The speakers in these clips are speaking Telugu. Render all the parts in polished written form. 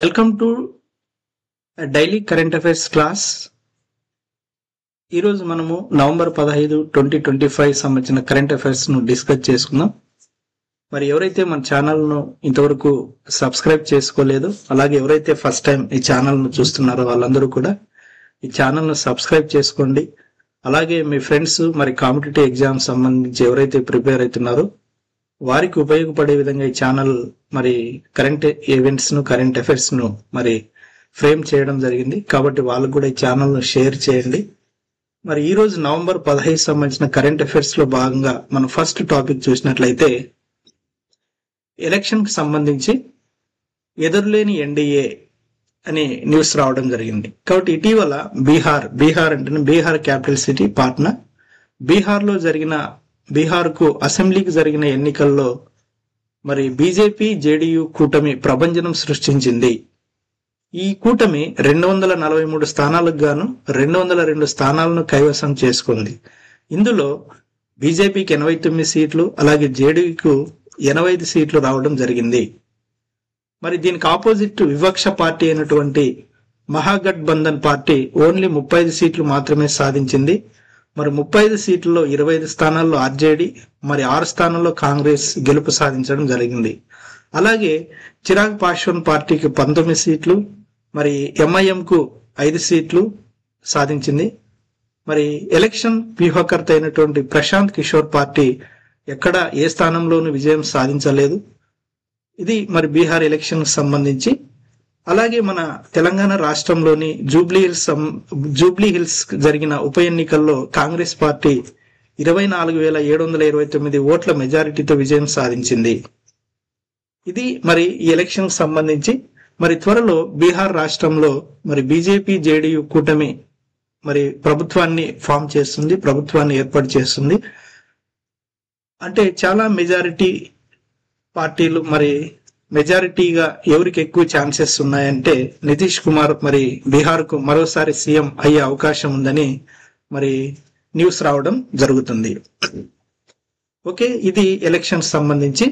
Welcome to daily current affairs class. ఈరోజు మనము నవంబర్ 15, 2025 సంబంధించిన కరెంట్ అఫైర్స్ ను డిస్కస్ చేసుకుందాం. మరి ఎవరైతే మన ఛానల్ను ఇంతవరకు సబ్స్క్రైబ్ చేసుకోలేదు, అలాగే ఎవరైతే ఫస్ట్ టైం ఈ ఛానల్ను చూస్తున్నారో వాళ్ళందరూ కూడా ఈ ఛానల్ను సబ్స్క్రైబ్ చేసుకోండి. అలాగే మీ ఫ్రెండ్స్ మరి కాంపిటేటివ్ ఎగ్జామ్స్ సంబంధించి ఎవరైతే ప్రిపేర్ అవుతున్నారో వారికి ఉపయోగపడే విధంగా ఈ ఛానల్ మరి కరెంట్ ఈవెంట్స్ ను కరెంట్ అఫైర్స్ ను మరి ఫ్రేమ్ చేయడం జరిగింది. కాబట్టి వాళ్ళకు కూడా ఈ ఛానల్ ను షేర్ చేయండి. మరి ఈ రోజు నవంబర్ 15 సంబంధించిన కరెంట్ అఫైర్స్ లో భాగంగా మనం ఫస్ట్ టాపిక్ చూసినట్లయితే ఎలక్షన్ కి సంబంధించి ఎదురులేని ఎన్డీఏ అనే న్యూస్ రావడం జరిగింది. కాబట్టి ఇటీవల బీహార్ అంటే బీహార్ క్యాపిటల్ సిటీ పాట్నా, బీహార్ కు అసెంబ్లీకి జరిగిన ఎన్నికల్లో మరి బీజేపీ జేడీయూ కూటమి ప్రభంజనం సృష్టించింది. ఈ కూటమి 243 స్థానాలకు గాను 202 స్థానాలను కైవసం చేసుకుంది. ఇందులో బీజేపీకి 89 సీట్లు, అలాగే జేడీయూకు 85 సీట్లు రావడం జరిగింది. మరి దీనికి ఆపోజిట్ వివక్ష పార్టీ అయినటువంటి మహాగఠబంధన్ పార్టీ ఓన్లీ 35 సీట్లు మాత్రమే సాధించింది. మరి 35 సీట్లలో 25 స్థానాల్లో ఆర్జేడీ, మరి 6 స్థానాల్లో కాంగ్రెస్ గెలుపు సాధించడం జరిగింది. అలాగే చిరాగ్ పాస్వాన్ పార్టీకి 19 సీట్లు, మరి ఎంఐఎం కు 5 సీట్లు సాధించింది. మరి ఎలక్షన్ వ్యూహకర్త అయినటువంటి ప్రశాంత్ కిషోర్ పార్టీ ఎక్కడ ఏ స్థానంలోనూ విజయం సాధించలేదు. ఇది మరి బీహార్ ఎలక్షన్ కు సంబంధించి. అలాగే మన తెలంగాణ రాష్ట్రంలోని జూబ్లీ హిల్స్ జరిగిన ఉప ఎన్నికల్లో కాంగ్రెస్ పార్టీ 24,729 ఓట్ల మెజారిటీతో విజయం సాధించింది. ఇది మరి ఈ ఎలక్షన్ సంబంధించి. మరి త్వరలో బీహార్ రాష్ట్రంలో మరి బీజేపీ జేడీయూ కూటమి మరి ప్రభుత్వాన్ని ఫామ్ చేస్తుంది, ప్రభుత్వాన్ని ఏర్పాటు చేస్తుంది. అంటే చాలా మెజారిటీ పార్టీలు మరి మెజారిటీగా ఎవరికి ఎక్కువ ఛాన్సెస్ ఉన్నాయంటే నితీష్ కుమార్ మరి బీహార్ కు మరోసారి సీఎం అయ్యే అవకాశం ఉందని మరి న్యూస్ రావడం జరుగుతుంది. ఓకే, ఇది ఎలక్షన్స్ సంబంధించి.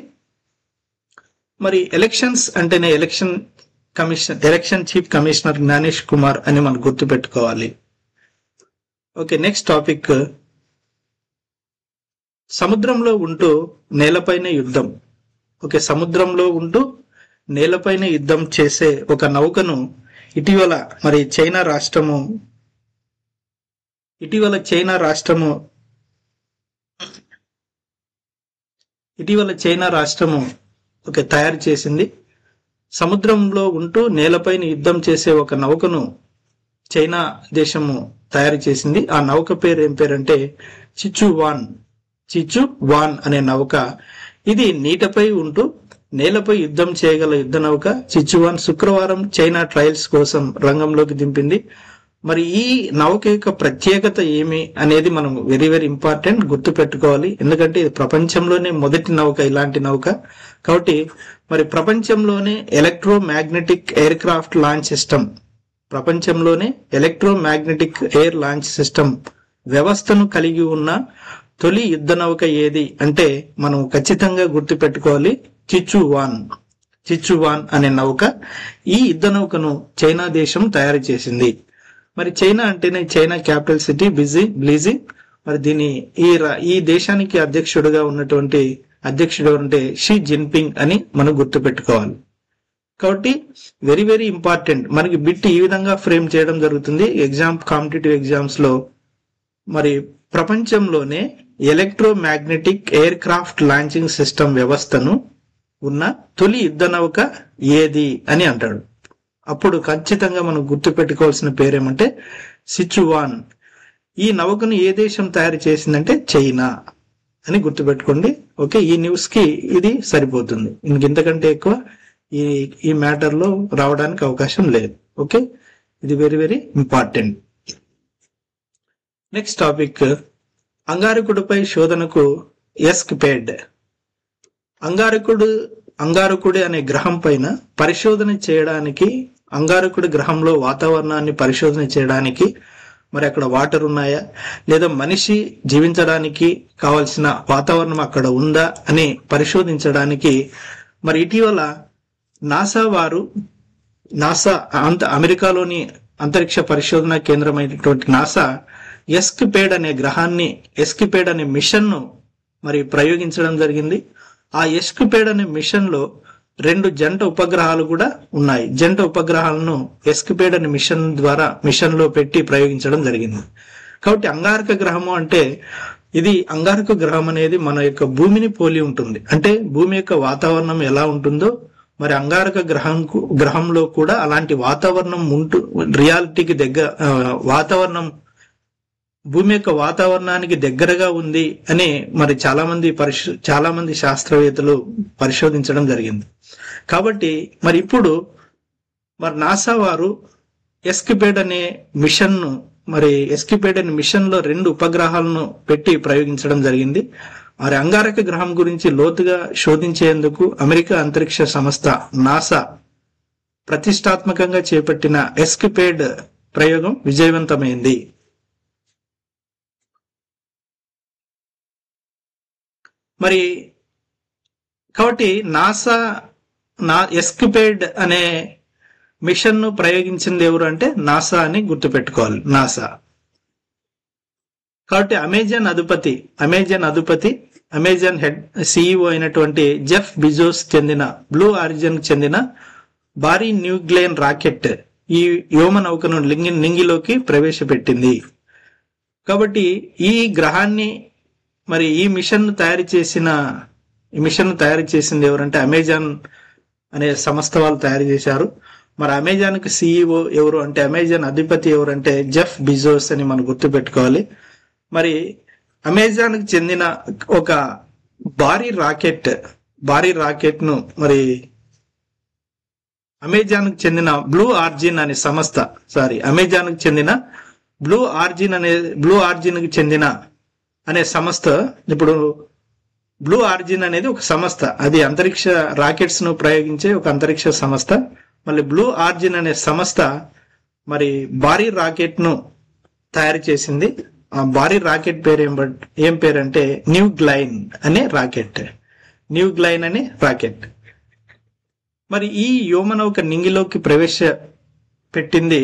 మరి ఎలక్షన్స్ అంటేనే election chief commissioner Gyanesh Kumar అని మనం గుర్తు పెట్టుకోవాలి. ఓకే, నెక్స్ట్ టాపిక్ సముద్రంలో ఉంటూ నేలపైన యుద్ధం. ఓకే, సముద్రంలో ఉంటూ నేలపైన యుద్ధం చేసే ఒక నౌకను ఇటీవల చైనా రాష్ట్రము తయారు చేసింది. సముద్రంలో ఉంటూ నేలపైన యుద్ధం చేసే ఒక నౌకను చైనా దేశము తయారు చేసింది. ఆ నౌక పేరు ఏం పేరంటే చిచువాన్ అనే నౌక. ఇది నీటిపై ఉంటూ నేలపై యుద్ధం చేయగల యుద్ధ నౌక చిచువాన్ శుక్రవారం చైనా ట్రయల్స్ కోసం రంగంలోకి దింపింది. మరి ఈ నౌక యొక్క ప్రత్యేకత ఏమి అనేది మనం వెరీ వెరీ ఇంపార్టెంట్ గుర్తు పెట్టుకోవాలి. ఎందుకంటే ఇది ప్రపంచంలోనే మొదటి నౌక, ఇలాంటి నౌక. కాబట్టి మరి ప్రపంచంలోనే electromagnetic air craft launch system, ప్రపంచంలోనే ఎలక్ట్రోమాగ్నెటిక్ ఎయిర్ లాంచ్ సిస్టమ్ వ్యవస్థను కలిగి ఉన్న తొలి యుద్ధ నౌక ఏది అంటే మనం ఖచ్చితంగా గుర్తు పెట్టుకోవాలి, చిచువాన్ అనే నౌక. ఈ యుద్ధ నౌకను చైనా దేశం తయారు చేసింది. మరి చైనా అంటేనే చైనా క్యాపిటల్ సిటీ బ్లీజీ. మరి ఈ దేశానికి అధ్యక్షుడు అంటే షీ జిన్పింగ్ అని మనం గుర్తు పెట్టుకోవాలి. కాబట్టి వెరీ వెరీ ఇంపార్టెంట్. మనకి బిట్ ఈ విధంగా ఫ్రేమ్ చేయడం జరుగుతుంది కాంపిటేటివ్ ఎగ్జామ్స్ లో. మరి ప్రపంచంలోనే electromagnetic air craft launching system వ్యవస్థను ఉన్న తొలి యుద్ధ నౌక ఏది అని అంటాడు. అప్పుడు ఖచ్చితంగా మనం గుర్తు పెట్టుకోవాల్సిన పేరేమంటే సిచువాన్. ఈ నౌకను ఏ దేశం తయారు చేసిందంటే చైనా అని గుర్తుపెట్టుకోండి. ఓకే, ఈ న్యూస్ కి ఇది సరిపోతుంది. ఇంతకంటే ఎక్కువ ఈ మ్యాటర్ లో రావడానికి అవకాశం లేదు. ఓకే, ఇది very very important. Next topic అంగారకుడిపై శోధనకు ఎస్కేపేడ్. అంగారకుడి అనే గ్రహం పైన పరిశోధన చేయడానికి, అంగారకుడి గ్రహంలో వాతావరణాన్ని పరిశోధన చేయడానికి మరి అక్కడ వాటర్ ఉన్నాయా లేదా మనిషి జీవించడానికి కావలసిన వాతావరణం అక్కడ ఉందా అని పరిశోధించడానికి మరి ఇటీవల నాసా వారు నాసా అమెరికాలోని అంతరిక్ష పరిశోధన కేంద్రమైనటువంటి నాసా ఎస్కిపేడ్ అనే గ్రహాన్ని, ఎస్కిపేడ్ అనే మిషన్ ను మరి ప్రయోగించడం జరిగింది. ఆ ఎస్కిపేడ్ అనే మిషన్ లో 2 జంట ఉపగ్రహాలు కూడా ఉన్నాయి. జంట ఉపగ్రహాలను ఎస్కిపేడ్ అనే మిషన్ లో పెట్టి ప్రయోగించడం జరిగింది. కాబట్టి అంగారక గ్రహము అంటే, ఇది అంగారక గ్రహం అనేది మన యొక్క భూమిని పోలి ఉంటుంది. అంటే భూమి యొక్క వాతావరణం ఎలా ఉంటుందో మరి అంగారక గ్రహంలో కూడా అలాంటి వాతావరణం రియాలిటీకి దగ్గర, వాతావరణం భూమి యొక్క వాతావరణానికి దగ్గరగా ఉంది అని మరి చాలా మంది శాస్త్రవేత్తలు పరిశోధించడం జరిగింది. కాబట్టి మరి ఇప్పుడు మరి నాసా వారు ఎస్కిపేడ్ అనే మిషన్ ను, మరి ఎస్కిపేడ్ అనే మిషన్ లో 2 ఉపగ్రహాలను పెట్టి ప్రయోగించడం జరిగింది. మరి అంగారక గ్రహం గురించి లోతుగా శోధించేందుకు అమెరికా అంతరిక్ష సంస్థ నాసా ప్రతిష్టాత్మకంగా చేపట్టిన ఎస్కిపేడ్ ప్రయోగం విజయవంతమైంది. మరి కాబట్టి ఎస్కిపేడ్ అనే మిషన్ ను ప్రయోగించింది ఎవరు అంటే నాసా అని గుర్తుపెట్టుకోవాలి, నాసా. కాబట్టి అమెజాన్ హెడ్ సిఇఓ అయినటువంటి జెఫ్ బిజోస్ చెందిన బ్లూ ఆరిజిన్ చెందిన భారీ న్యూ గ్లెయిన్ రాకెట్ ఈ వ్యోమ నౌకను నింగిలోకి ప్రవేశపెట్టింది. కాబట్టి ఈ గ్రహాన్ని మరి ఈ మిషన్ తయారు చేసింది ఎవరంటే అమెజాన్ అనే సంస్థ వాళ్ళు తయారు చేశారు. మరి అమెజాన్ కి సిఇఓ ఎవరు అంటే, అమెజాన్ అధిపతి ఎవరంటే జెఫ్ బిజోస్ అని మనం గుర్తుపెట్టుకోవాలి. మరి అమెజాన్ కి చెందిన ఒక భారీ రాకెట్ ను మరి అమెజాన్ కి చెందిన బ్లూ ఆరిజిన్ అనే సంస్థ, అమెజాన్ కి చెందిన బ్లూ ఆరిజిన్ కి చెందిన అనే సంస్థ, ఇప్పుడు బ్లూ ఆరిజిన్ అనేది ఒక సంస్థ, అది అంతరిక్ష రాకెట్స్ ను ప్రయోగించే ఒక అంతరిక్ష సంస్థ. మళ్ళీ బ్లూ ఆరిజిన్ అనే సంస్థ మరి భారీ రాకెట్ ను తయారు చేసింది. ఆ భారీ రాకెట్ పేరు ఏం పేరు అంటే న్యూ గ్లెయిన్ అనే రాకెట్. మరి ఈ వ్యోమనౌక నింగిలోకి ప్రవేశపెట్టింది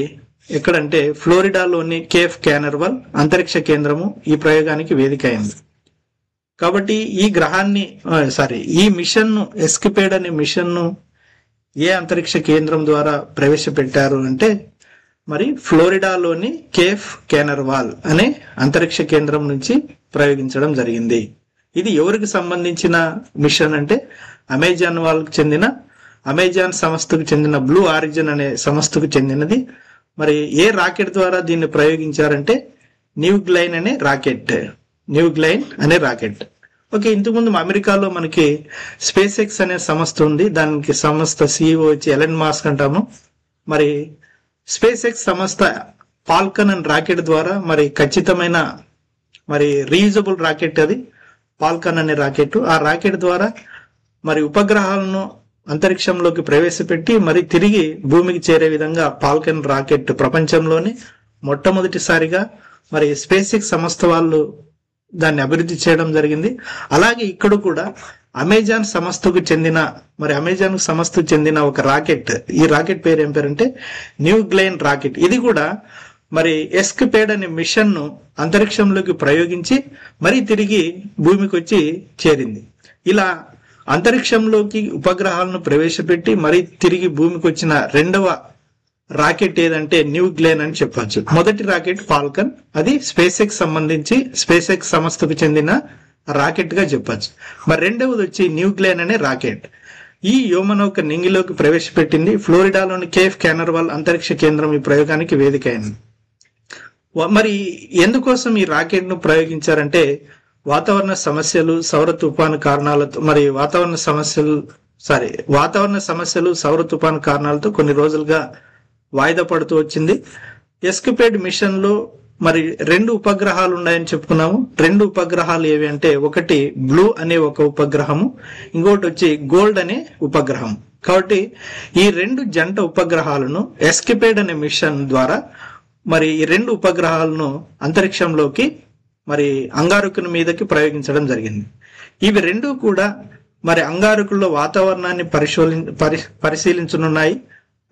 ఎక్కడంటే ఫ్లోరిడాలోని కేఫ్ క్యానర్వల్ అంతరిక్ష కేంద్రము ఈ ప్రయోగానికి వేదిక అయింది. కాబట్టి ఈ మిషన్ ను, ఎస్కిపేడ్ అనే మిషన్ ను ఏ అంతరిక్ష కేంద్రం ద్వారా ప్రవేశపెట్టారు అంటే మరి ఫ్లోరిడాలోని కేఫ్ క్యానర్వాల్ అనే అంతరిక్ష కేంద్రం నుంచి ప్రయోగించడం జరిగింది. ఇది ఎవరికి సంబంధించిన మిషన్ అంటే అమెజాన్ సంస్థకు చెందిన బ్లూ ఆరిజిన్ అనే సంస్థకు చెందినది. మరి ఏ రాకెట్ ద్వారా దీన్ని ప్రయోగించారంటే న్యూ గ్లెయిన్ అనే రాకెట్. ఓకే, ఇంతకుముందు అమెరికాలో మనకి స్పేస్ ఎక్స్ అనే సంస్థ ఉంది. దానికి సంస్థ సిఇఓ వచ్చి ఎలన్ మాస్క్ అంటాము. మరి స్పేస్ ఎక్స్ సంస్థ ఫాల్కన్ అనే రాకెట్ ద్వారా మరి ఖచ్చితమైన మరి రీయూజబుల్ రాకెట్, అది ఫాల్కన్ అనే రాకెట్. ఆ రాకెట్ ద్వారా మరి ఉపగ్రహాలను అంతరిక్షంలోకి ప్రవేశపెట్టి మరి తిరిగి భూమికి చేరే విధంగా ఫాల్కన్ రాకెట్ ప్రపంచంలోనే మొట్టమొదటిసారిగా మరి స్పేస్ ఎక్స్ సంస్థ వాళ్ళు దాన్ని అభివృద్ధి చేయడం జరిగింది. అలాగే ఇక్కడ కూడా అమెజాన్ సంస్థకు చెందిన ఒక రాకెట్, ఈ రాకెట్ పేరు ఏం పేరంటే న్యూ గ్లెయిన్ రాకెట్. ఇది కూడా మరి ఎస్కిపేడ్ అనే మిషన్ ను అంతరిక్షంలోకి ప్రయోగించి మరి తిరిగి భూమికి వచ్చి చేరింది. ఇలా అంతరిక్షంలోకి ఉపగ్రహాలను ప్రవేశపెట్టి మరి తిరిగి భూమికి వచ్చిన రెండవ రాకెట్ ఏదంటే న్యూ గ్లెయిన్ అని చెప్పొచ్చు. మొదటి రాకెట్ ఫాల్కన్, అది స్పేస్ ఎక్స్ సంస్థకు చెందిన రాకెట్ గా చెప్పొచ్చు. మరి రెండవది వచ్చి న్యూ గ్లెయిన్ అనే రాకెట్. ఈ వ్యోమనౌక నింగిలోకి ప్రవేశపెట్టింది ఫ్లోరిడాలోని కేఫ్ క్యానర్వాల్ అంతరిక్ష కేంద్రం ఈ ప్రయోగానికి వేదిక అయింది. మరి ఎందుకోసం ఈ రాకెట్ ను ప్రయోగించారంటే వాతావరణ సమస్యలు, సౌర తుఫాను కారణాలతో సౌర తుఫాను కారణాలతో కొన్ని రోజులుగా వాయిదా పడుతూ వచ్చింది. ఎస్కిపేడ్ మిషన్ లో మరి 2 ఉపగ్రహాలు ఉన్నాయని చెప్పుకున్నాము. 2 ఉపగ్రహాలు ఏవి అంటే, ఒకటి బ్లూ అనే ఒక ఉపగ్రహము, ఇంకోటి వచ్చి గోల్డ్ అనే ఉపగ్రహం. కాబట్టి ఈ 2 జంట ఉపగ్రహాలను ఎస్కిపేడ్ అనే మిషన్ ద్వారా మరి ఈ 2 ఉపగ్రహాలను అంతరిక్షంలోకి మరి అంగారకుని మీదకి ప్రయోగించడం జరిగింది. ఇవి 2 కూడా మరి అంగారకుల్లో వాతావరణాన్ని పరిశీలించనున్నాయి.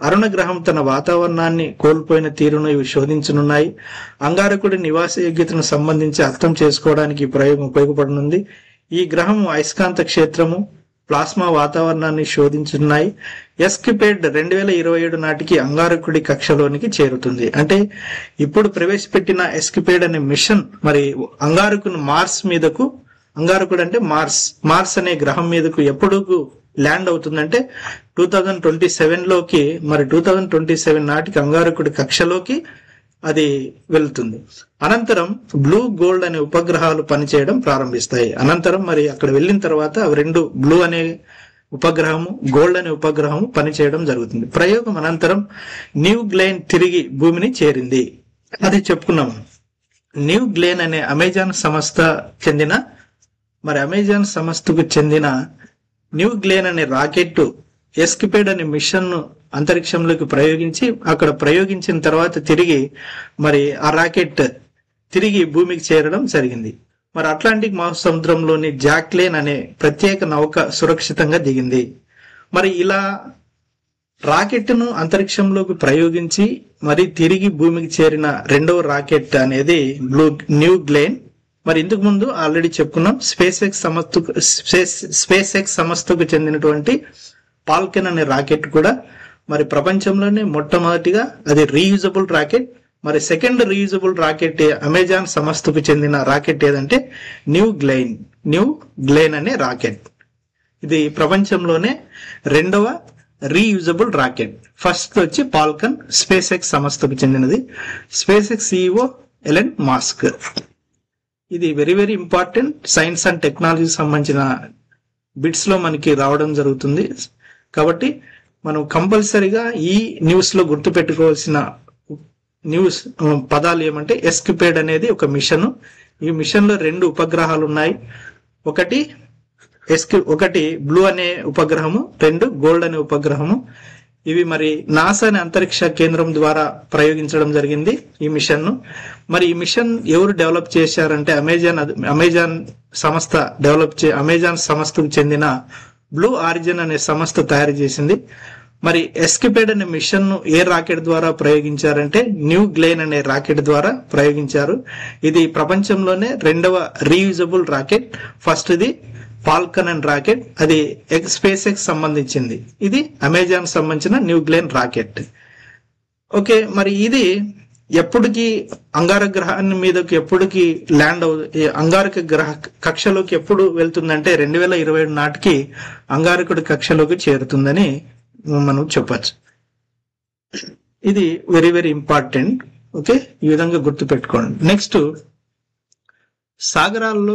అరుణ గ్రహం తన వాతావరణాన్ని కోల్పోయిన తీరును ఇవి శోధించనున్నాయి. అంగారకుడి నివాస యోగ్యతను సంబంధించి అర్థం చేసుకోవడానికి ఈ ప్రయోగం ఉపయోగపడనుంది. ఈ గ్రహం అయస్కాంత క్షేత్రము, ప్లాస్మా వాతావరణాన్ని శోధించున్నాయి. ఎస్కిపేడ్ 2027 నాటికి అంగారకుడి కక్షలోనికి చేరుతుంది. అంటే ఇప్పుడు ప్రవేశపెట్టిన ఎస్కిపేడ్ అనే మిషన్ మరి అంగారకుని మార్స్ మీదకు, అంగారకుడు అంటే మార్స్ అనే గ్రహం మీదకు ఎప్పుడు ల్యాండ్ అవుతుందంటే 2027 లోకి, మరి 2027 నాటికి అంగారకుడి కక్షలోకి అది వెళ్తుంది. అనంతరం బ్లూ, గోల్డ్ అనే ఉపగ్రహాలు పనిచేయడం ప్రారంభిస్తాయి. అనంతరం మరి అక్కడ వెళ్ళిన తర్వాత అవి రెండు, బ్లూ అనే ఉపగ్రహము, గోల్డ్ అనే ఉపగ్రహము పనిచేయడం జరుగుతుంది. ప్రయోగం అనంతరం న్యూ గ్లెయిన్ తిరిగి భూమిని చేరింది. అది చెప్పుకున్నాము. న్యూ గ్లెయిన్ అనే అమెజాన్ సంస్థకు చెందిన న్యూ గ్లెయిన్ అనే రాకెట్ ఎస్కిపేడ్ అనే మిషన్ ను అంతరిక్షంలోకి ప్రయోగించి, అక్కడ ప్రయోగించిన తర్వాత తిరిగి మరి ఆ రాకెట్ తిరిగి భూమికి చేరడం జరిగింది. మరి అట్లాంటిక్ మహాసముద్రంలోని జాక్లెయిన్ అనే ప్రత్యేక నౌక సురక్షితంగా దిగింది. మరి ఇలా రాకెట్ ను అంతరిక్షంలోకి ప్రయోగించి మరి తిరిగి భూమికి చేరిన రెండవ రాకెట్ అనేది న్యూ గ్లెయిన్. మరి ఇంతకు ముందు ఆల్రెడీ చెప్పుకున్నాం, స్పేస్ ఎక్స్ సంస్థకు చెందినటువంటి ఫాల్కన్ అనే రాకెట్ కూడా మరి ప్రపంచంలోనే మొట్టమొదటిగా అది రీయూజబుల్ రాకెట్. మరి సెకండ్ రీయూజబుల్ రాకెట్ అమెజాన్ సంస్థకు చెందిన రాకెట్ ఏదంటే న్యూ గ్లెయిన్ అనే రాకెట్. ఇది ప్రపంచంలోనే రెండవ రీయూజబుల్ రాకెట్. ఫస్ట్ వచ్చి ఫాల్కన్, స్పేస్ ఎక్స్ సంస్థకు చెందినది. SpaceX CEO Elon Musk. ఇది very very important science and టెక్నాలజీకి సంబంధించిన బిట్స్ లో మనకి రావడం జరుగుతుంది. కాబట్టి మనం కంపల్సరీగా ఈ న్యూస్ లో గుర్తుపెట్టుకోవాల్సిన పదాలు ఏమంటే, ఎస్కిపేడ్ అనేది ఒక మిషన్. ఈ మిషన్ లో రెండు ఉపగ్రహాలు ఉన్నాయి. ఒకటి బ్లూ అనే ఉపగ్రహము, రెండు గోల్డ్ అనే ఉపగ్రహము. ఇవి మరి నాసా అనే అంతరిక్ష కేంద్రం ద్వారా ప్రయోగించడం జరిగింది ఈ మిషన్ ను. మరి ఈ మిషన్ ఎవరు డెవలప్ చేశారంటే అమెజాన్ సంస్థకు చెందిన బ్లూ ఆరిజిన్ అనే సంస్థ తయారు చేసింది. మరి ఎస్కిపేడ్ అనే మిషన్ ను ఏ రాకెట్ ద్వారా ప్రయోగించారంటే న్యూ గ్లెయిన్ అనే రాకెట్ ద్వారా ప్రయోగించారు. ఇది ప్రపంచంలోనే రెండవ రీయూజబుల్ రాకెట్. ఫస్ట్ ఇది ఫాల్కన్ అండ్ రాకెట్, అది స్పేస్ ఎక్స్ సంబంధించింది. ఇది అమెజాన్ సంబంధించిన న్యూ గ్లెయిన్ రాకెట్. ఓకే, మరి ఇది ఎప్పటికి అంగారక గ్రహాన్ని మీదకి ఎప్పటికి అంగారక గ్రహ కక్షలోకి ఎప్పుడు వెళ్తుందంటే 2027 నాటికి అంగారకుడి కక్షలోకి చేరుతుందని మనం చెప్పచ్చు. ఇది వెరీ వెరీ ఇంపార్టెంట్. ఓకే, ఈ విధంగా గుర్తు పెట్టుకోండి. నెక్స్ట్, సాగరాలలో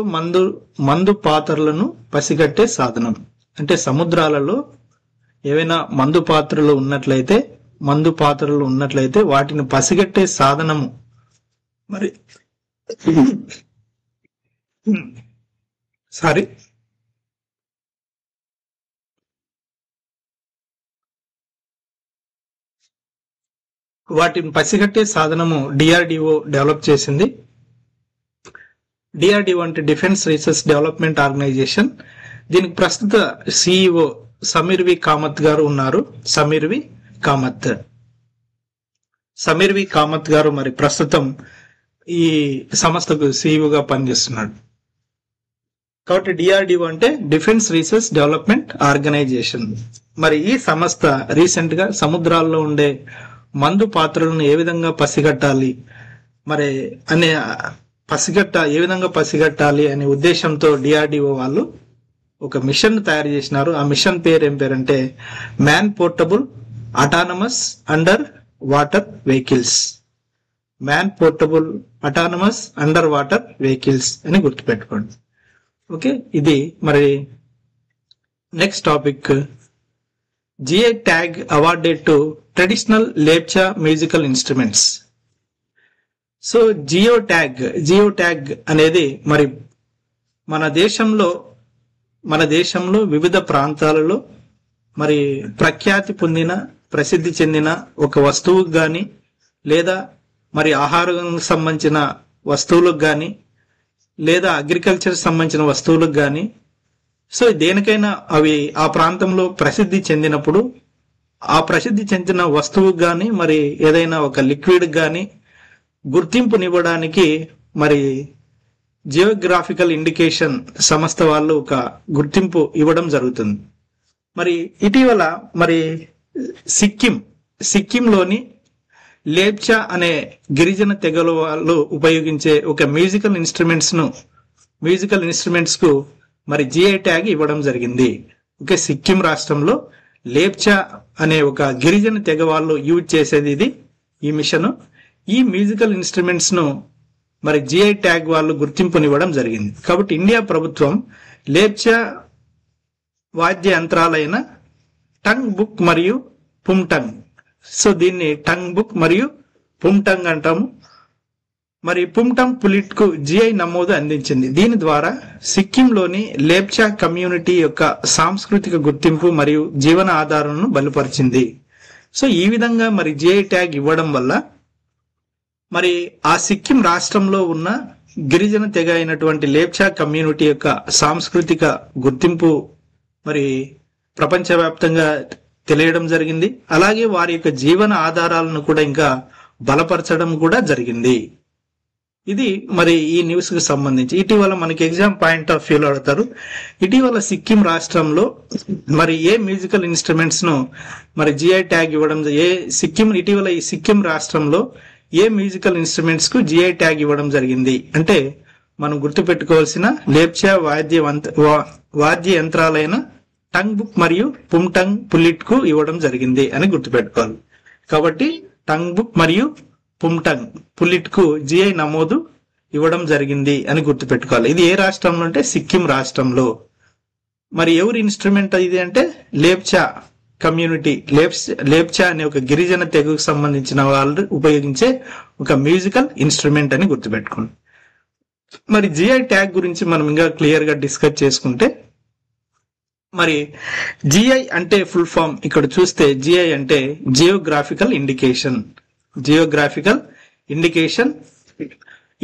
మందు పాత్రలను పసిగట్టే సాధనం. అంటే సముద్రాలలో ఏవైనా మందు పాత్రలు ఉన్నట్లయితే వాటిని పసిగట్టే సాధనము మరి వాటిని పసిగట్టే సాధనము డిఆర్డిఓ డెవలప్ చేసింది. డిఆర్డిఓ అంటే డిఫెన్స్ రీసెర్చ్ డెవలప్మెంట్ ఆర్గనైజేషన్. దీనికి ప్రస్తుత సిఇఓ సమీర్ వి కామత్ గారు ఉన్నారు. సమీర్ వి కామత్ గారు మరి ప్రస్తుతం ఈ సంస్థకు సిఇఓగా పనిచేస్తున్నాడు. కాబట్టి డిఆర్డిఓ అంటే డిఫెన్స్ రీసెర్చ్ డెవలప్మెంట్ ఆర్గనైజేషన్. మరి ఈ సంస్థ రీసెంట్ గా సముద్రాల్లో ఉండే మందు పాత్రలను ఏ విధంగా పసిగట్టాలి అనే ఉద్దేశంతో డిఆర్డిఓ వాళ్ళు ఒక మిషన్ తయారు చేసినారు. ఆ మిషన్ పేరు ఏం పేరంటే man portable autonomous underwater vehicles. అని గుర్తుపెట్టుకోండి. ఓకే, ఇది మరి next topic. GI tag awarded to traditional Lepcha musical instruments. So geo tag అనేది మరి మన దేశంలో వివిధ ప్రాంతాలలో మరి ప్రసిద్ధి చెందిన ఒక వస్తువుకు గాని, లేదా మరి ఆహారం సంబంధించిన వస్తువులకు గాని, లేదా అగ్రికల్చర్ సంబంధించిన వస్తువులకు గాని, సో దేనికైనా అవి ఆ ప్రాంతంలో ప్రసిద్ధి చెందినప్పుడు ఆ ప్రసిద్ధి చెందిన వస్తువుకు గాని మరి ఏదైనా ఒక లిక్విడ్ గాని గుర్తింపునివ్వడానికి మరి జియోగ్రాఫికల్ ఇండికేషన్ సంస్థ వాళ్ళు ఒక గుర్తింపు ఇవ్వడం జరుగుతుంది. మరి ఇటీవల మరి సిక్కింలోని లేప్చా అనే గిరిజన తెగల వాళ్ళు ఉపయోగించే ఒక మ్యూజికల్ ఇన్స్ట్రుమెంట్స్ కు మరి జిఐ ట్యాగ్ ఇవ్వడం జరిగింది. ఓకే, సిక్కిం రాష్ట్రంలో లేప్చా అనే ఒక గిరిజన తెగ వాళ్ళు యూజ్ చేసేది ఈ మిషన్. ఈ మ్యూజికల్ ఇన్స్ట్రుమెంట్స్ ను మరి జిఐ ట్యాగ్ వాళ్ళు గుర్తింపునివ్వడం జరిగింది. కాబట్టి ఇండియా ప్రభుత్వం లేప్చా వాద్య యంత్రాలైన టంగ్ బుక్ మరియు పుమ్టంగ్, సో దీన్ని టంగ్ బుక్ మరియు పుమ్టంగ్ అంటాము, మరి పుమ్టంగ్ పులిట్ కు జిఐ నమోదు అందించింది. దీని ద్వారా సిక్కింలోని లేప్చా కమ్యూనిటీ యొక్క సాంస్కృతిక గుర్తింపు మరియు జీవన ఆధారాలను బలపరిచింది. సో ఈ విధంగా మరి జిఐ ట్యాగ్ ఇవ్వడం వల్ల మరి ఆ సిక్కిం రాష్ట్రంలో ఉన్న గిరిజన తెగ అయినటువంటి లేప్చా కమ్యూనిటీ యొక్క సాంస్కృతిక గుర్తింపు మరి ప్రపంచవ్యాప్తంగా తెలియడం జరిగింది. అలాగే వారి యొక్క జీవన ఆధారాలను కూడా ఇంకా బలపరచడం కూడా జరిగింది. ఇది మరి ఈ న్యూస్ కు సంబంధించి ఇటీవల మనకి ఎగ్జామ్ పాయింట్ ఆఫ్ వ్యూలో అడతారు. ఇటీవల సిక్కిం రాష్ట్రంలో మరి ఏ మ్యూజికల్ ఇన్స్ట్రుమెంట్స్ ను మరి జిఐ ట్యాగ్ ఇవ్వడం, ఇటీవల ఈ సిక్కిం రాష్ట్రంలో ఏ మ్యూజికల్ ఇన్స్ట్రుమెంట్స్ కు జిఐ ట్యాగ్ ఇవ్వడం జరిగింది అంటే మనం గుర్తుపెట్టుకోవాల్సిన లేప్చా వాద్య యంత్రాలైన టంగ్ బుక్ మరియు పుమ్టంగ్ పులిట్ కు ఇవ్వడం జరిగింది అని గుర్తుపెట్టుకోవాలి. కాబట్టి టంగ్ బుక్ మరియు పుమ్టంగ్ పులిట్ కు జిఐ నమోదు ఇవ్వడం జరిగింది అని గుర్తుపెట్టుకోవాలి. ఇది ఏ రాష్ట్రంలో అంటే సిక్కిం రాష్ట్రంలో. మరి ఎవరి ఇన్స్ట్రుమెంట్ ఇది అంటే లేప్చా కమ్యూనిటీ, లేప్చా అనే ఒక గిరిజన తెగకు సంబంధించిన వాళ్ళు ఉపయోగించే ఒక మ్యూజికల్ ఇన్స్ట్రుమెంట్ అని గుర్తుపెట్టుకోండి. మరి జిఐ ట్యాగ్ గురించి మనం ఇంకా క్లియర్ గా డిస్కస్ చేసుకుంటే మరి జిఐ అంటే ఫుల్ ఫామ్ ఇక్కడ చూస్తే జిఐ అంటే geographical indication.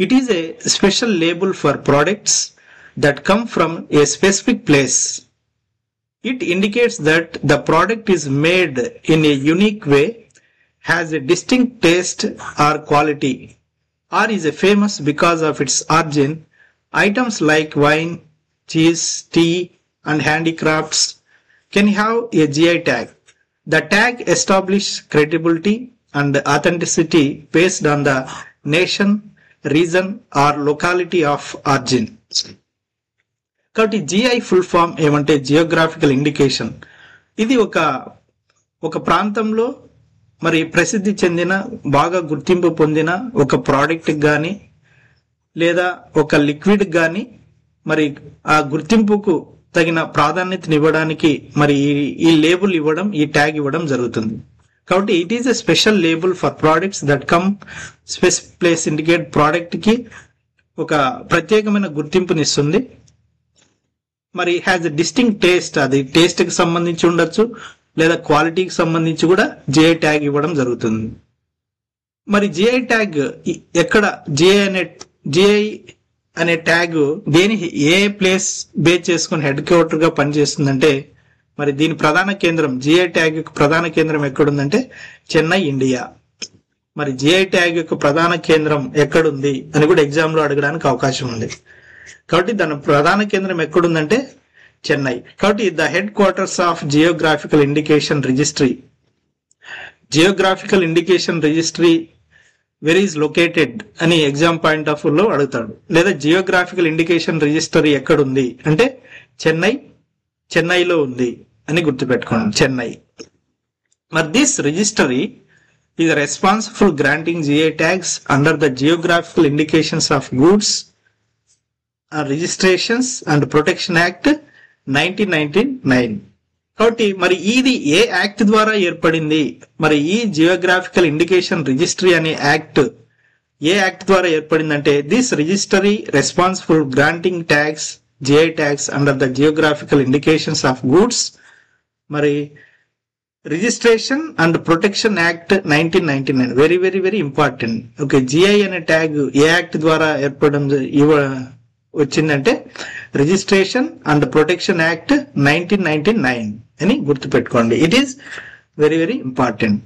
It is a special label for products that come from A specific place. It indicates that the product is made in a unique way, has a distinct taste or quality, or is famous because of its origin. Items like wine, cheese, tea, and handicrafts can have a GI tag. The tag establishes credibility and authenticity based on the nation, region, or locality of origin. కాబట్టి జిఐ ఫుల్ ఫామ్ ఏమంటే జియోగ్రాఫికల్ ఇండికేషన్. ఇది ఒక ప్రాంతంలో మరి ప్రసిద్ధి చెందిన బాగా గుర్తింపు పొందిన ఒక ప్రోడక్ట్ గాని లేదా ఒక లిక్విడ్ గాని మరి ఆ గుర్తింపుకు తగిన ప్రాధాన్యతనివ్వడానికి మరి ఈ లేబుల్ ఇవ్వడం, ఈ ట్యాగ్ ఇవ్వడం జరుగుతుంది. కాబట్టి it is a special label for products that come specific place indicate. Product కి ఒక ప్రత్యేకమైన గుర్తింపునిస్తుంది. మరి హ్యాజ్ ఎ డిస్టింక్ట్ టేస్ట్, అది టేస్ట్ కి సంబంధించి ఉండొచ్చు లేదా క్వాలిటీకి సంబంధించి కూడా జిఐ ట్యాగ్ ఇవ్వడం జరుగుతుంది. మరి జిఐ ట్యాగ్ ఎక్కడ జిఐ అనే ట్యాగ్ దేని ఏ ప్లేస్ బేస్ చేసుకుని హెడ్ క్వార్టర్ గా పనిచేస్తుందంటే మరి దీని ప్రధాన కేంద్రం, జిఐ ట్యాగ్ యొక్క ప్రధాన కేంద్రం ఎక్కడుందంటే చెన్నై, ఇండియా. మరి జిఐ ట్యాగ్ యొక్క ప్రధాన కేంద్రం ఎక్కడుంది అని కూడా ఎగ్జామ్ లో అడగడానికి అవకాశం ఉంది. కాబట్టి దాని ప్రధాన కేంద్రం ఎక్కడుందంటే చెన్నై. కాబట్టి the head quarters of geographical indication registry where is located అని ఎగ్జామ్ పాయింట్ ఆఫ్ వ్యూ లో అడుగుతాడు. లేదా జియోగ్రాఫికల్ ఇండికేషన్ రిజిస్టరీ ఎక్కడుంది అంటే చెన్నైలో ఉంది అని గుర్తుపెట్టుకోండి, చెన్నై. మరి this registry is responsible granting GI tags under the geographical indications of goods registrations and protection act 1999. కాబట్టి మరి ఇది ఏ యాక్ట్ ద్వారా ఏర్పడింది? మరి ఈ జియోగ్రాఫికల్ ఇండికేషన్ రిజిస్ట్రీ అనే యాక్ట్ ఏ యాక్ట్ ద్వారా ఏర్పడిందంటే this registry responsible granting tags GI tags under the geographical indications of goods మరి registration and protection act 1999. Very very very important. Okay, GI అనే ట్యాగ్ ఏ యాక్ట్ ద్వారా ఏర్పడడం వచ్చిందంటే రిజిస్ట్రేషన్ అండ్ ప్రొటెక్షన్ యాక్ట్ 1999 అని గుర్తుపెట్టుకోండి. It is very very important.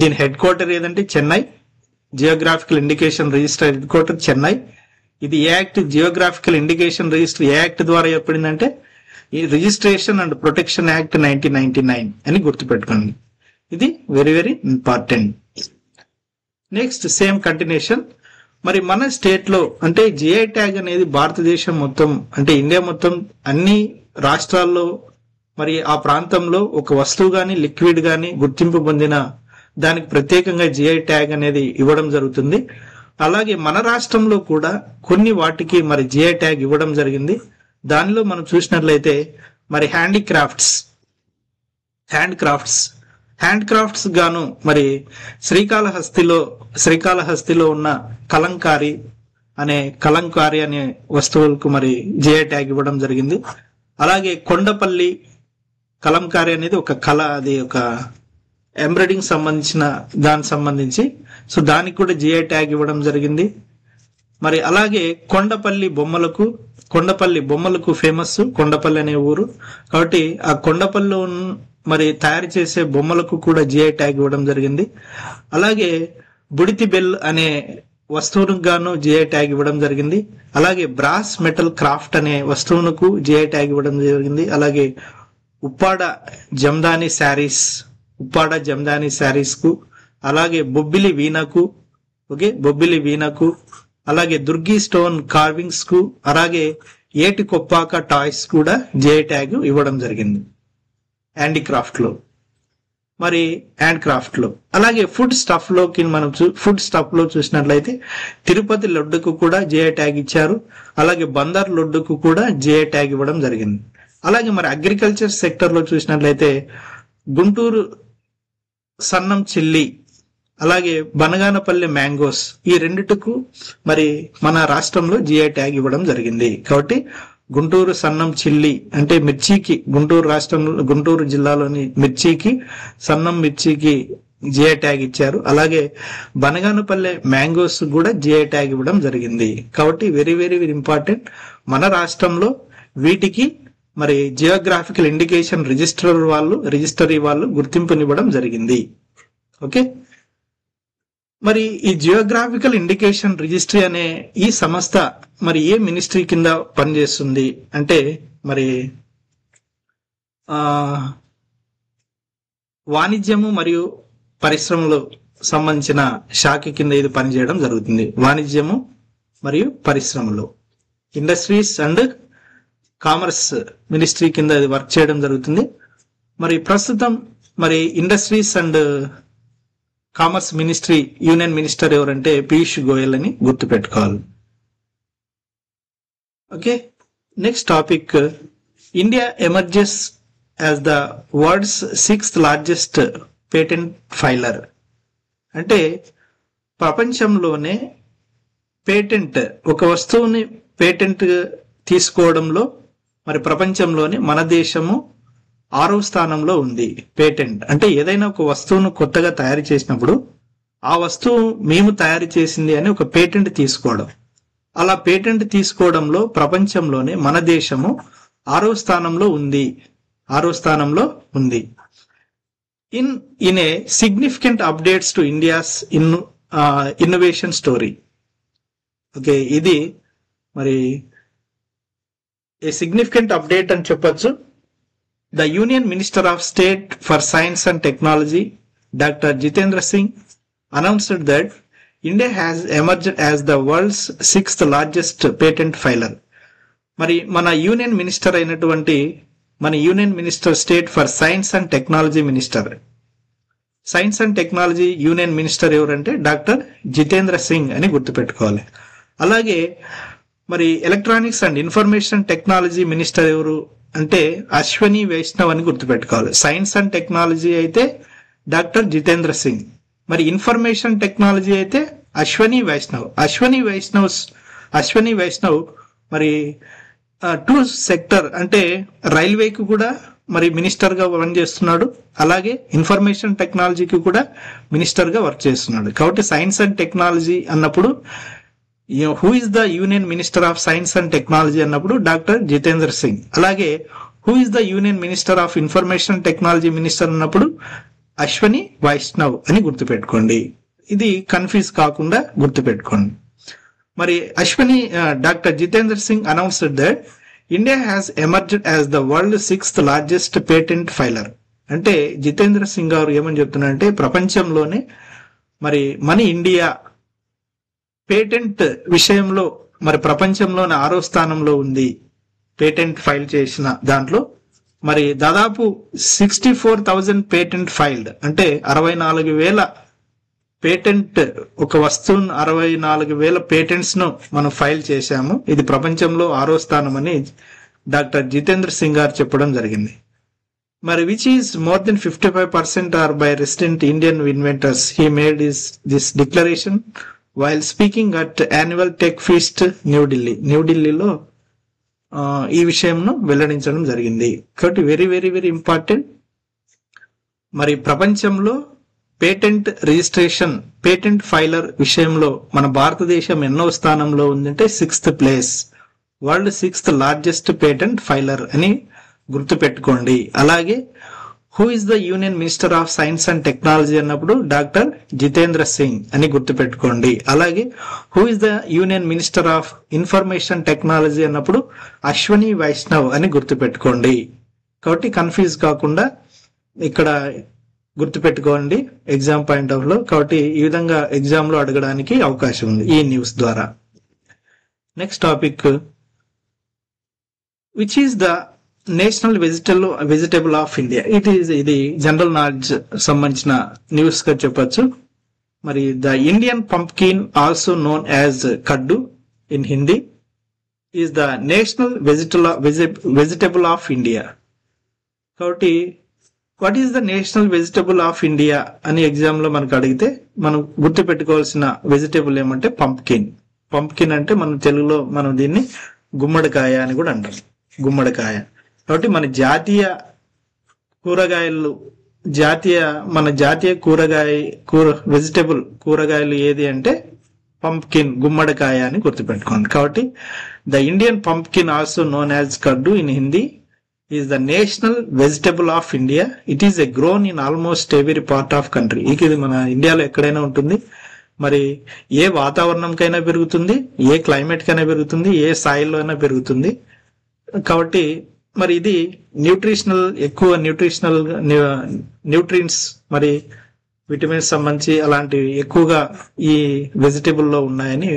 దీని హెడ్ క్వార్టర్ ఏదంటే Chennai. Geographical indication register head quarter Chennai. ఇది ఏ యాక్ట్? జియోగ్రాఫికల్ ఇండికేషన్ రిజిస్టర్ ఏ యాక్ట్ ద్వారా ఏర్పడిందంటే ఈ రిజిస్ట్రేషన్ అండ్ ప్రొటెక్షన్ యాక్ట్ 1999 అని గుర్తుపెట్టుకోండి. ఇది very very important. Next same continuation. మరి మన స్టేట్ లో అంటే జిఐ ట్యాగ్ అనేది భారతదేశం మొత్తం అంటే ఇండియా మొత్తం అన్ని రాష్ట్రాల్లో మరి ఆ ప్రాంతంలో ఒక వస్తువు గాని లిక్విడ్ గాని గుర్తింపు పొందిన దానికి ప్రత్యేకంగా జిఐ ట్యాగ్ అనేది ఇవ్వడం జరుగుతుంది. అలాగే మన రాష్ట్రంలో కూడా కొన్ని వాటికి మరి జిఐ ట్యాగ్ ఇవ్వడం జరిగింది. దానిలో మనం చూసినట్లయితే మరి హ్యాండ్ క్రాఫ్ట్స్ గాను మరి శ్రీకాళహస్తిలో ఉన్న కలంకారీ అనే వస్తువులకు మరి జిఐ ట్యాగ్ ఇవ్వడం జరిగింది. అలాగే కొండపల్లి కలంకారీ అనేది ఒక కళ, అది ఒక ఎంబ్రాయిడింగ్ సంబంధించి సో దానికి కూడా జిఐ ట్యాగ్ ఇవ్వడం జరిగింది. మరి అలాగే కొండపల్లి బొమ్మలకు ఫేమస్ కొండపల్లి అనే ఊరు కాబట్టి ఆ కొండపల్లిలో మరి తయారు చేసే బొమ్మలకు కూడా జిఐ ట్యాగ్ ఇవ్వడం జరిగింది. అలాగే బుడితి బెల్ అనే వస్తువులకు గాను జిఐ ట్యాగ్ ఇవ్వడం జరిగింది. అలాగే బ్రాస్ మెటల్ క్రాఫ్ట్ అనే వస్తువులకు జిఐ ట్యాగ్ ఇవ్వడం జరిగింది. అలాగే ఉప్పాడ జమ్దాని శారీస్ కు, అలాగే బొబ్బిలి వీణకు, అలాగే దుర్గి స్టోన్ కార్వింగ్స్ కు, అలాగే ఏటి కొప్పాక టాయ్స్ కూడా జిఐ ట్యాగ్ ఇవ్వడం జరిగింది హ్యాండ్ క్రాఫ్ట్ లో. అలాగే ఫుడ్ స్టఫ్ లో చూసినట్లయితే తిరుపతి లడ్డుకు కూడా జిఐ ట్యాగ్ ఇచ్చారు. అలాగే బందర్ లడ్డుకు కూడా జిఐ ట్యాగ్ ఇవ్వడం జరిగింది. అలాగే మరి అగ్రికల్చర్ సెక్టర్ లో చూసినట్లయితే గుంటూరు సన్నం చిల్లి, అలాగే బనగానపల్లి మ్యాంగోస్ ఈ రెండిటికు మరి మన రాష్ట్రంలో జిఐ ట్యాగ్ ఇవ్వడం జరిగింది. కాబట్టి గుంటూరు సన్నం చిల్లి అంటే మిర్చికి, గుంటూరు జిల్లాలోని సన్నం మిర్చికి జిఐ ట్యాగ్ ఇచ్చారు. అలాగే బనగానపల్లె మ్యాంగోస్ కూడా జిఐ ట్యాగ్ ఇవ్వడం జరిగింది. కాబట్టి వెరీ వెరీ వెరీ ఇంపార్టెంట్. మన రాష్ట్రంలో వీటికి మరి జియోగ్రాఫికల్ ఇండికేషన్ రిజిస్టరీ వాళ్ళు గుర్తింపునివ్వడం జరిగింది. ఓకే, మరి ఈ జియోగ్రాఫికల్ ఇండికేషన్ రిజిస్ట్రీ అనే ఈ సంస్థ మరి ఏ మినిస్ట్రీ కింద పనిచేస్తుంది అంటే మరి వాణిజ్యము మరియు పరిశ్రమలు సంబంధించిన శాఖ కింద ఇది పనిచేయడం జరుగుతుంది. వాణిజ్యము మరియు పరిశ్రమలు, ఇండస్ట్రీస్ అండ్ కామర్స్ మినిస్ట్రీ కింద ఇది వర్క్ చేయడం జరుగుతుంది. మరి ప్రస్తుతం మరి industries and commerce ministry union minister ఎవరంటే పీయూష్ గోయల్ అని గుర్తుపెట్టుకోవాలి. Okay, next topic. India emerges as the world's 6th largest patent filer. అంటే ప్రపంచంలోనే ఒక వస్తువుని పేటెంట్ తీసుకోవడంలో మరి ప్రపంచంలోనే మన దేశము 6వ స్థానంలో ఉంది. పేటెంట్ అంటే ఏదైనా ఒక వస్తువును కొత్తగా తయారు చేసినప్పుడు ఆ వస్తువు మేము తయారు చేసింది అని ఒక పేటెంట్ తీసుకోవడం. అలా పేటెంట్ తీసుకోవడంలో ప్రపంచంలోనే మన దేశము 6వ స్థానంలో ఉంది. In a significant updates to India's innovation story. Okay, ఇది మరి ఏ సిగ్నిఫికెంట్ అప్డేట్ అని చెప్పొచ్చు. The Union Minister of State for Science and Technology, Dr. Jitendra Singh, announced that India has emerged as the world's 6th largest patent filer. మరి మన union minister state for science and technology union minister ఎవరంటే డాక్టర్ జితేంద్ర సింగ్ అని గుర్తుపెట్టుకోవాలి. అలాగే మరి electronics and information technology minister ఎవరు అంటే అశ్వని వైష్ణవ్ అని గుర్తుపెట్టుకోవాలి. సైన్స్ అండ్ టెక్నాలజీ అయితే డాక్టర్ జితేంద్ర సింగ్, మరి ఇన్ఫర్మేషన్ టెక్నాలజీ అయితే అశ్వని వైష్ణవ్ మరి టూ సెక్టర్ అంటే రైల్వేకి కూడా మరి మినిస్టర్ గా వర్క్ చేస్తున్నాడు. అలాగే ఇన్ఫర్మేషన్ టెక్నాలజీకి కూడా మినిస్టర్ గా వర్క్ చేస్తున్నాడు. కాబట్టి సైన్స్ అండ్ టెక్నాలజీ అన్నప్పుడు who is the union minister of science and technology అన్నప్పుడు డాక్టర్ జితేంద్ర సింగ్. అలాగే who is the union minister of information technology minister అన్నప్పుడు అశ్వని వైష్ణవ్ అని గుర్తుపెట్టుకోండి. ఇది కన్ఫ్యూజ్ కాకుండా గుర్తుపెట్టుకోండి. మరి Ashwini doctor Jitendra Singh announced that India has emerged as the world 6th largest patent filer. అంటే జితేంద్ర సింగ్ గారు ఏమని చెప్తున్నారంటే ప్రపంచంలోనే మరి మన ఇండియా పేటెంట్ విషయంలో మరి ప్రపంచంలోనే 6వ స్థానంలో ఉంది. పేటెంట్ ఫైల్ చేసిన దాంట్లో మరి దాదాపు 64,000 పేటెంట్ ఫైల్డ్, అంటే 64,000 పేటెంట్, ఒక వస్తువును 64,000 పేటెంట్స్ ను మనం ఫైల్ చేశాము. ఇది ప్రపంచంలో 6వ స్థానం అని డాక్టర్ జితేంద్ర సింగ్ గారు చెప్పడం జరిగింది. మరి which is more than 55% are by resident Indian inventors. He made this declaration while speaking at annual tech fest న్యూఢిల్లీలో ఈ విషయంను వెల్లడించడం జరిగింది. కాబట్టి వెరీ వెరీ వెరీ ఇంపార్టెంట్. మరి ప్రపంచంలో పేటెంట్ రిజిస్ట్రేషన్, పేటెంట్ ఫైలర్ విషయంలో మన భారతదేశం ఎన్నో స్థానంలో ఉందంటే 6th place, world 6th largest patent filer అని గుర్తుపెట్టుకోండి. అలాగే who is the union minister of science and technology అన్నప్పుడు డాక్టర్ జితేంద్ర సింగ్ అని గుర్తుపెట్టుకోండి. అలాగే who is the union minister of information technology అన్నప్పుడు అశ్వని వైష్ణవ్ అని గుర్తుపెట్టుకోండి. కాబట్టి కన్ఫ్యూజ్ కాకుండా ఇక్కడ గుర్తుపెట్టుకోండి ఎగ్జామ్ పాయింట్ ఆఫ్ లో. కాబట్టి ఈ విధంగా ఎగ్జామ్ లో అడగడానికి అవకాశం ఉంది ఈ న్యూస్ ద్వారా. Next topic, which is the national vegetable of India. ఇది జనరల్ నాలెడ్జ్ సంబంధించిన న్యూస్ గా చెప్పొచ్చు. మరి the Indian pumpkin also known as kaddu in Hindi is the national vegetable of India. కాబట్టి what is the national vegetable of India అని ఎగ్జామ్ లో మనకు అడిగితే మనం గుర్తు పెట్టుకోవాల్సిన వెజిటబుల్ ఏమంటే పంప్కిన్. పంప్కిన్ అంటే మన తెలుగులో మనం దీన్ని గుమ్మడికాయ అని కూడా అంటాం, గుమ్మడికాయ. కాబట్టి మన జాతీయ వెజిటబుల్ కూరగాయలు ఏది అంటే పంప్కిన్, గుమ్మడికాయ అని గుర్తుపెట్టుకోండి. కాబట్టి the Indian pumpkin also known as kaddu in Hindi is the national vegetable of India. It is a grown in almost every part of country. ఇది మన ఇండియాలో ఎక్కడైనా ఉంటుంది. మరి ఏ వాతావరణంకైనా పెరుగుతుంది, ఏ క్లైమేట్ కైనా పెరుగుతుంది, ఏ సాయిల్లో అయినా పెరుగుతుంది. కాబట్టి మరి ఇది ఎక్కువ న్యూట్రియంట్స్ మరి విటమిన్స్ సంబంధించి అలాంటివి ఎక్కువగా ఈ వెజిటబుల్ లో ఉన్నాయని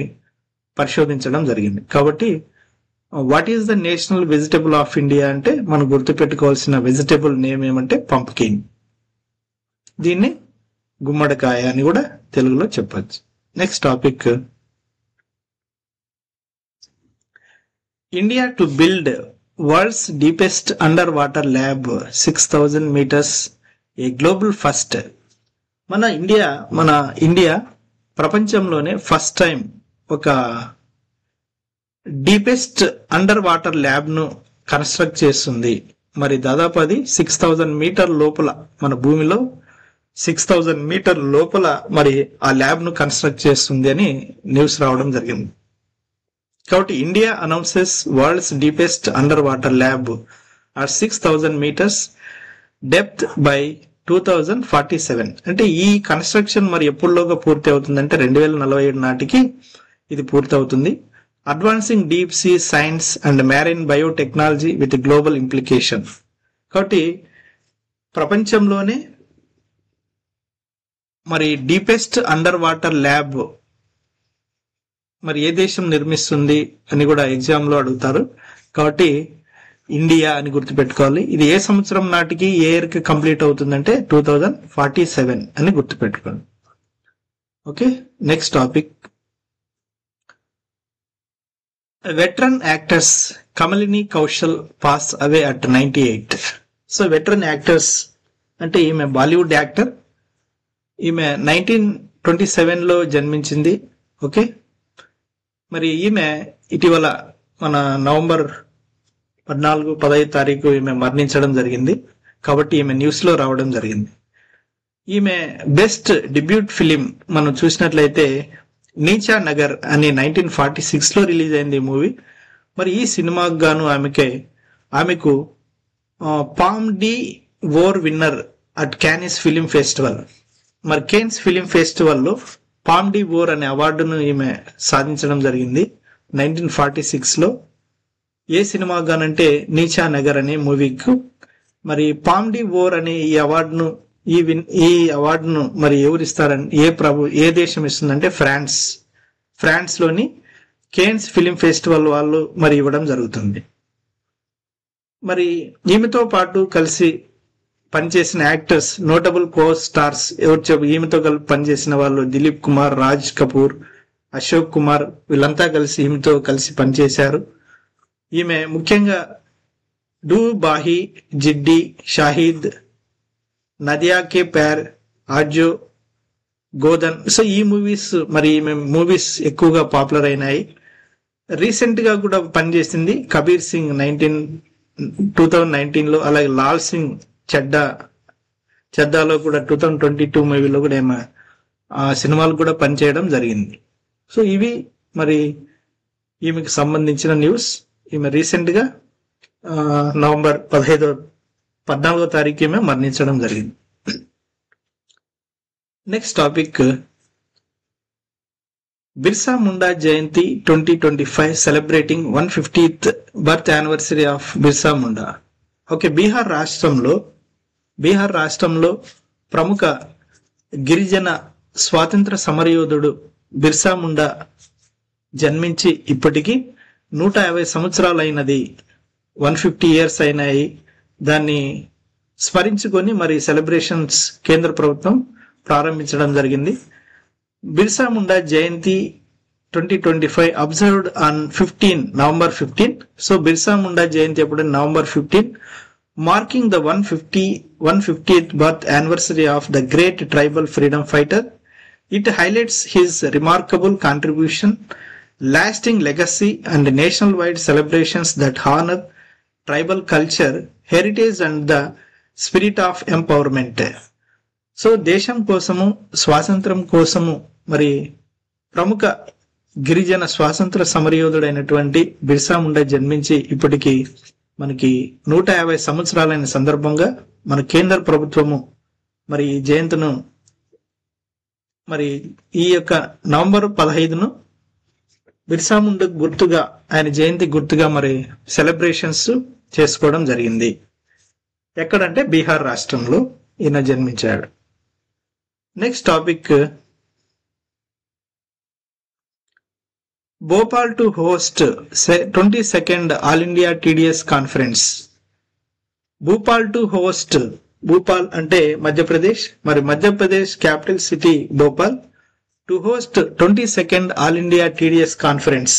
పరిశోధించడం జరిగింది. కాబట్టి what is the national vegetable of India అంటే మనం గుర్తుపెట్టుకోవాల్సిన వెజిటబుల్ నేమ్ ఏమంటే పంప్కిన్. దీన్ని గుమ్మడికాయ అని కూడా తెలుగులో చెప్పచ్చు. Next topic, India to build world's deepest under water lab 6,000 meters, a global first. మన ఇండియా ప్రపంచంలోనే ఫస్ట్ టైం ఒక డీపెస్ట్ అండర్ వాటర్ ల్యాబ్ ను కన్స్ట్రక్ట్ చేస్తుంది. మరి దాదాపు అది 6,000 meter లోపల, మన భూమిలో 6,000 meter లోపల మరి ఆ ల్యాబ్ ను కన్స్ట్రక్ట్ చేస్తుంది అని న్యూస్ రావడం జరిగింది. కాబట్టి India announces world's deepest under water lab are 6,000 meters depth by 2047. అంటే ఈ కన్స్ట్రక్షన్ మరి ఎప్పుడులోగా పూర్తి అవుతుందంటే 2047 నాటికి ఇది పూర్తి అవుతుంది. Advancing deep sea science and marine biotechnology with global implication. కాబట్టి ప్రపంచంలోనే మరి డీపెస్ట్ అండర్ వాటర్ ల్యాబ్ మరి ఏ దేశం నిర్మిస్తుంది అని కూడా ఎగ్జామ్ లో అడుగుతారు. కాబట్టి ఇండియా అని గుర్తుపెట్టుకోవాలి. ఇది ఏ సంవత్సరం నాటికి ఏ ఇయర్ కి కంప్లీట్ అవుతుందంటే 2047 అని గుర్తుపెట్టుకోండి. Okay, next topic, veteran actors Kamalini Kaushal pass away at 98. So veteran actors అంటే ఈమె బాలీవుడ్ యాక్టర్. ఈమె 1927 లో జన్మించింది. ఓకే, మరి ఈమె ఇటీవల మన నవంబర్ 14-15 తారీఖు ఈమె మరణించడం జరిగింది. కాబట్టి ఈమె న్యూస్ లో రావడం జరిగింది. ఈమె బెస్ట్ డెబ్యూట్ ఫిలిం మనం చూసినట్లయితే నీచా నగర్ అని 1946 లో రిలీజ్ అయింది ఈ మూవీ. మరి ఈ సినిమాకు గాను ఆమెకు Palme d'Or winner at Cannes film festival. మరి కేన్స్ ఫిలిం ఫెస్టివల్లో పామ్ డి వోర్ అనే అవార్డును ఈమె సాధించడం జరిగింది 1946లో. ఏ సినిమా గానంటే నీచా నగర్ అనే మూవీకు. మరి పామ్ డి వోర్ అనే ఈ అవార్డును మరి ఎవరిస్తారని ఏ దేశం ఇస్తుందంటే ఫ్రాన్స్ లోని కేన్స్ ఫిలిం ఫెస్టివల్ వాళ్ళు మరి ఇవ్వడం జరుగుతుంది. మరి ఈమెతో పాటు కలిసి పనిచేసిన యాక్టర్స్, నోటబుల్ కో స్టార్స్ ఈమెతో కలిసి పనిచేసిన వాళ్ళు దిలీప్ కుమార్, రాజ్ కపూర్, అశోక్ కుమార్, వీళ్ళంతా కలిసి ఈమెతో కలిసి పనిచేశారు. ఈమె ముఖ్యంగా డూ బాహి, జిడ్డి, షాహిద్, నదియా కే ప్యార్, ఆజో, గోదన్, సో ఈ మూవీస్ మరి ఈమె మూవీస్ ఎక్కువగా పాపులర్ అయినాయి. రీసెంట్ గా కూడా పనిచేసింది కబీర్ సింగ్ 2019లో, అలాగే లాల్ సింగ్ చెడ్డాలో కూడా 2022 మూవీలో కూడా ఏమో ఆ సినిమాలు కూడా పనిచేయడం జరిగింది. సో ఇవి మరి ఈమెకు సంబంధించిన న్యూస్. ఈమె రీసెంట్ గా నవంబర్ 14వ తారీఖు ఈమె మరణించడం జరిగింది. Next topic, Birsa Munda Jayanti 2025 celebrating 150th birth anniversary of Birsa Munda. Okay, Bihar రాష్ట్రంలో ప్రముఖ గిరిజన స్వాతంత్ర సమరయోధుడు బిర్సా ముండా జన్మించి ఇప్పటికీ 150 సంవత్సరాలు అయినది, 150 years అయినాయి. దాన్ని స్మరించుకొని మరి సెలబ్రేషన్స్ కేంద్ర ప్రభుత్వం ప్రారంభించడం జరిగింది. Birsa Munda Jayanti 2025 observed on November 15. So Birsa Munda Jayanti ఎప్పుడు November 15, marking the 150th birth anniversary of the great tribal freedom fighter. It highlights his remarkable contribution, lasting legacy and nationwide celebrations that honor tribal culture, heritage and the spirit of empowerment. So దేశం కోసము, స్వాతంత్రం కోసము మరి ప్రముఖ గిరిజన స్వాతంత్ర సమరయోధుడైనటువంటి బిర్సా ముండా జన్మించి ఇప్పటికి మనకి 150 సంవత్సరాలైన సందర్భంగా మన కేంద్ర ప్రభుత్వము మరి ఈ జయంతిను మరి ఈ యొక్క నవంబర్ 15ను బిర్సా ముండా గుర్తుగా, ఆయన జయంతి గుర్తుగా మరి సెలబ్రేషన్స్ చేసుకోవడం జరిగింది. ఎక్కడంటే బీహార్ రాష్ట్రంలో ఈయన జన్మించాడు. Next topic, Bhopal to host 22nd all India TDS conference. Bhopal అంటే మధ్యప్రదేశ్, మరి Madhya Pradesh capital city Bhopal, to host 22nd all India TDS conference.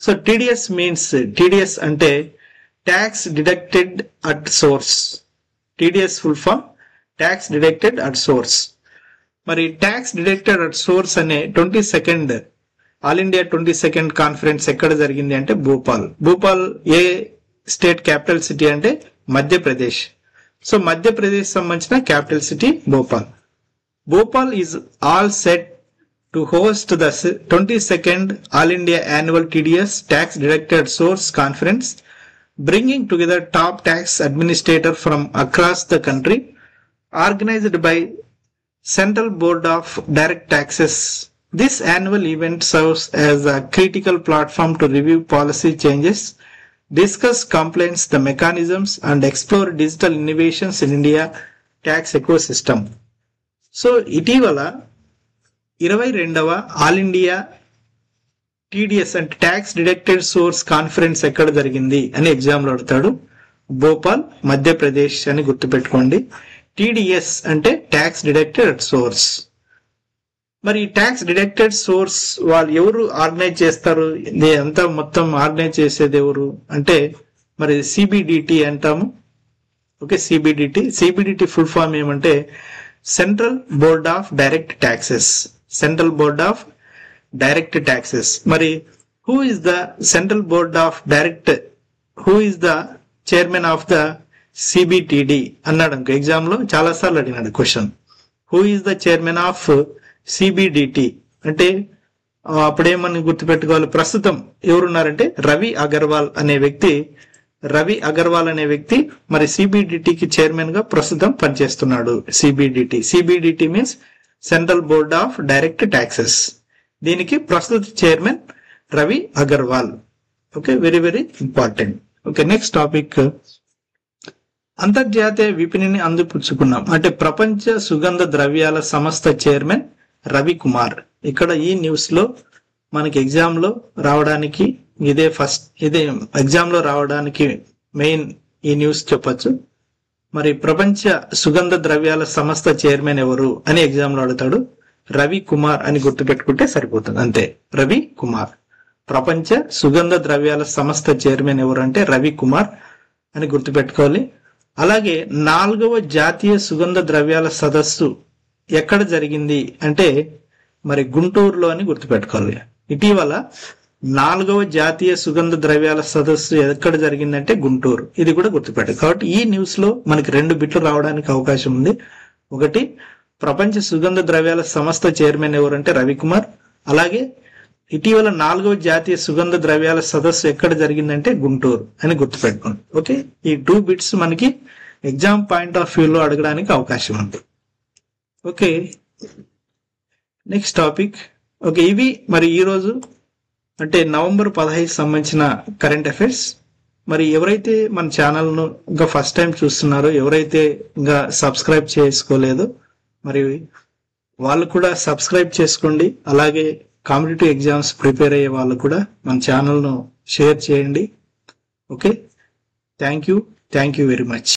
So TDS అంటే tax deducted at source. TDS full form tax deducted at source. మరి ట్యాక్స్ డిడక్టెడ్ అట్ సోర్స్ అనే 22nd all India 22nd conference ఎక్కడ జరిగింది అంటే భూపాల్ ఏ స్టేట్ క్యాపిటల్ సిటీ అంటే మధ్యప్రదేశ్. సో మధ్యప్రదేశ్ సంబంధించిన capital city Bhopal is all set to host the 22nd all India annual TDS tax deducted source conference, bringing together top tax administrator from across the country, organized by Central Board of Direct Taxes. This annual event serves as a critical platform to review policy changes, discuss compliance the mechanisms and explore digital innovations in India tax ecosystem. So ఇటీవల 22వ ఆల్ ఇండియా TDS అంటే ట్యాక్స్ డిడక్టెడ్ సోర్స్ కాన్ఫరెన్స్ ఎక్కడ జరిగింది అని ఎగ్జామ్లో అడుగుతాడు. భోపాల్ మధ్యప్రదేశ్ అని గుర్తుపెట్టుకోండి. TDS అంటే ట్యాక్స్ డిడక్టెడ్ సోర్స్. మరి ట్యాక్స్ డిడక్టెడ్ సోర్స్ వాళ్ళు ఎవరు ఆర్గనైజ్ చేస్తారు, ఇది అంతా మొత్తం ఆర్గనైజ్ చేసేది ఎవరు అంటే మరి CBDT అంటాము. ఓకే, CBDT ఫుల్ ఫామ్ ఏమంటే central board of direct taxes. మరి who is the chairman of the CBTD అన్నాడు అనుకో, ఎగ్జామ్ లో చాలా సార్లు అడిగినాడు question. Who is the chairman of CBDT అంటే అప్పుడేమని గుర్తుపెట్టుకోవాలి, ప్రస్తుతం ఎవరున్నారంటే రవి అగర్వాల్ అనే వ్యక్తి రవి అగర్వాల్ అనే వ్యక్తి మరి సిబిడిటికి చైర్మన్ గా ప్రస్తుతం పనిచేస్తున్నాడు. CBDT means central board of direct taxes. దీనికి ప్రస్తుత chairman Ravi Agarwal. Okay, very very important. Okay, next topic, అంతర్జాతీయ విపణిని అందిపుచ్చుకున్నాం అంటే ప్రపంచ సుగంధ ద్రవ్యాల సంస్థ చైర్మన్ రవి కుమార్. ఇక్కడ ఈ న్యూస్ లో మనకి ఎగ్జామ్ లో రావడానికి ఇదే ఎగ్జామ్ లో రావడానికి మెయిన్ ఈ న్యూస్ చెప్పొచ్చు. మరి ప్రపంచ సుగంధ ద్రవ్యాల సంస్థ చైర్మన్ ఎవరు అని ఎగ్జామ్ లో అడుగుతాడు. రవి కుమార్ అని గుర్తుపెట్టుకుంటే సరిపోతుంది, అంతే. రవి కుమార్. ప్రపంచ సుగంధ ద్రవ్యాల సంస్థ చైర్మన్ ఎవరు అంటే రవి కుమార్ అని గుర్తుపెట్టుకోవాలి. అలాగే 4వ జాతీయ సుగంధ ద్రవ్యాల సదస్సు ఎక్కడ జరిగింది అంటే మరి గుంటూరులో అని గుర్తుపెట్టుకోవాలి. ఇటీవల 4వ జాతీయ సుగంధ ద్రవ్యాల సదస్సు ఎక్కడ జరిగిందంటే గుంటూరు. ఇది కూడా గుర్తుపెట్టాలి. కాబట్టి ఈ న్యూస్ లో మనకి 2 బిట్లు రావడానికి అవకాశం ఉంది. ఒకటి, ప్రపంచ సుగంధ ద్రవ్యాల సంస్థ చైర్మన్ ఎవరంటే రవికుమార్. అలాగే ఇటీవల 4వ జాతీయ సుగంధ ద్రవ్యాల సదస్సు ఎక్కడ జరిగిందంటే గుంటూరు అని గుర్తుపెట్టుకోండి. ఓకే, ఈ 2 బిట్స్ మనకి ఎగ్జామ్ పాయింట్ ఆఫ్ వ్యూ లో అడగడానికి అవకాశం ఉంది. Okay, next topic. ఓకే, ఇవి మరి ఈ రోజు అంటే నవంబర్ 15 సంబంధించిన కరెంట్ అఫైర్స్. మరి ఎవరైతే మన ఛానల్ను ఇంకా ఫస్ట్ టైం చూస్తున్నారో, ఎవరైతే ఇంకా సబ్స్క్రైబ్ చేసుకోలేదో మరి వాళ్ళు కూడా సబ్స్క్రైబ్ చేసుకోండి. అలాగే కాంపిటేటివ్ ఎగ్జామ్స్ ప్రిపేర్ అయ్యే వాళ్ళు కూడా మన ఛానల్ను షేర్ చేయండి. Okay, thank you very much.